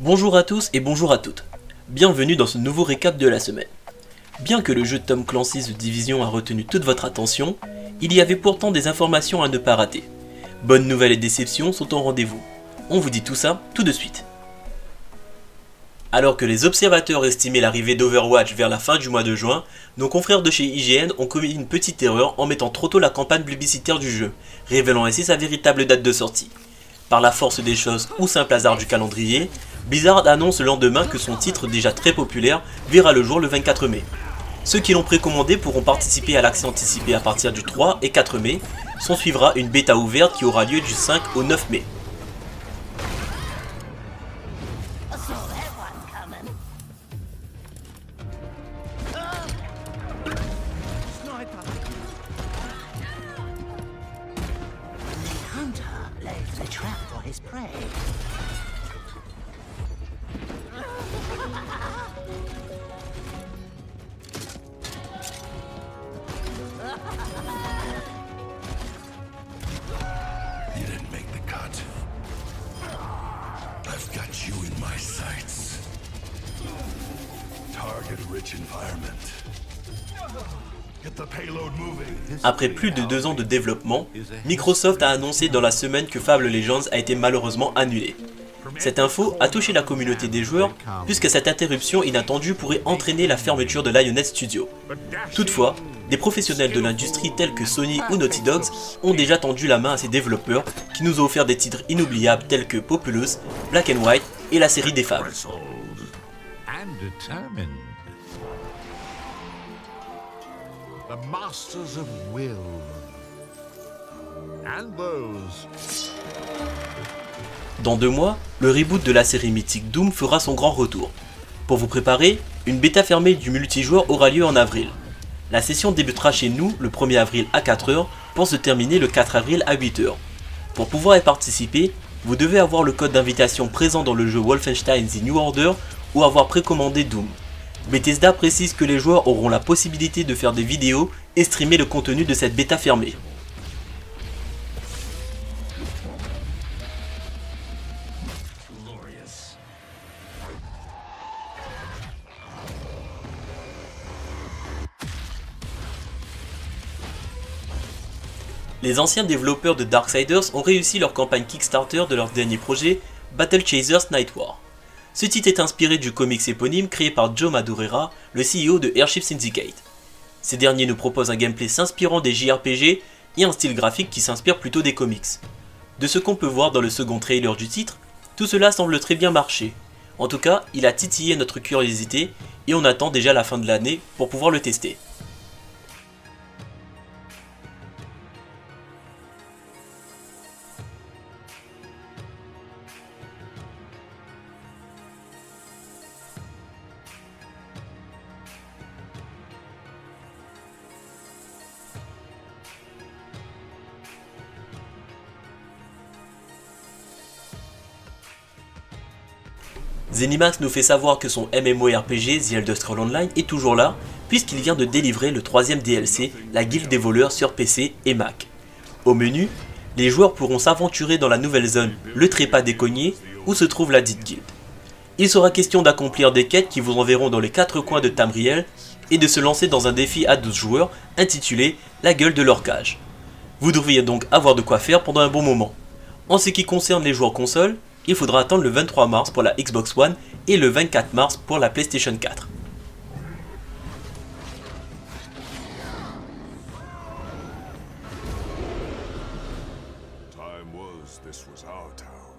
Bonjour à tous et bonjour à toutes. Bienvenue dans ce nouveau récap de la semaine. Bien que le jeu de Tom Clancy's The Division a retenu toute votre attention, il y avait pourtant des informations à ne pas rater. Bonnes nouvelles et déceptions sont au rendez-vous. On vous dit tout ça tout de suite. Alors que les observateurs estimaient l'arrivée d'Overwatch vers la fin du mois de juin, nos confrères de chez IGN ont commis une petite erreur en mettant trop tôt la campagne publicitaire du jeu, révélant ainsi sa véritable date de sortie. Par la force des choses ou simple hasard du calendrier, Blizzard annonce le lendemain que son titre déjà très populaire verra le jour le 24 mai. Ceux qui l'ont précommandé pourront participer à l'accès anticipé à partir du 3 et 4 mai, s'en suivra une bêta ouverte qui aura lieu du 5 au 9 mai. Après plus de 2 ans de développement, Microsoft a annoncé dans la semaine que Fable Legends a été malheureusement annulé. Cette info a touché la communauté des joueurs, puisque cette interruption inattendue pourrait entraîner la fermeture de Lionhead Studio. Toutefois, des professionnels de l'industrie tels que Sony ou Naughty Dogs ont déjà tendu la main à ces développeurs qui nous ont offert des titres inoubliables tels que Populous, Black and White et la série des Fables. The masters of will and those. Dans 2 mois, le reboot de la série mythique Doom fera son grand retour. Pour vous préparer, une bêta fermée du multijoueur aura lieu en avril. La session débutera chez nous le 1er avril à 4h pour se terminer le 4 avril à 8h. Pour pouvoir y participer, vous devez avoir le code d'invitation présent dans le jeu Wolfenstein The New Order ou avoir précommandé Doom. Bethesda précise que les joueurs auront la possibilité de faire des vidéos et streamer le contenu de cette bêta fermée. Les anciens développeurs de Darksiders ont réussi leur campagne Kickstarter de leur dernier projet, Battle Chasers Night War. Ce titre est inspiré du comics éponyme créé par Joe Madureira, le CEO de Airship Syndicate. Ces derniers nous proposent un gameplay s'inspirant des JRPG et un style graphique qui s'inspire plutôt des comics. De ce qu'on peut voir dans le second trailer du titre, tout cela semble très bien marcher. En tout cas, il a titillé notre curiosité et on attend déjà la fin de l'année pour pouvoir le tester. Zenimax nous fait savoir que son MMORPG The Elder Scrolls Online est toujours là, puisqu'il vient de délivrer le 3e DLC, la Guilde des voleurs sur PC et Mac. Au menu, les joueurs pourront s'aventurer dans la nouvelle zone, le trépas des cognés, où se trouve la dite guilde. Il sera question d'accomplir des quêtes qui vous enverront dans les 4 coins de Tamriel, et de se lancer dans un défi à 12 joueurs intitulé La gueule de l'orcage. Vous devriez donc avoir de quoi faire pendant un bon moment. En ce qui concerne les joueurs console, il faudra attendre le 23 mars pour la Xbox One et le 24 mars pour la PlayStation 4. Time was this was our town.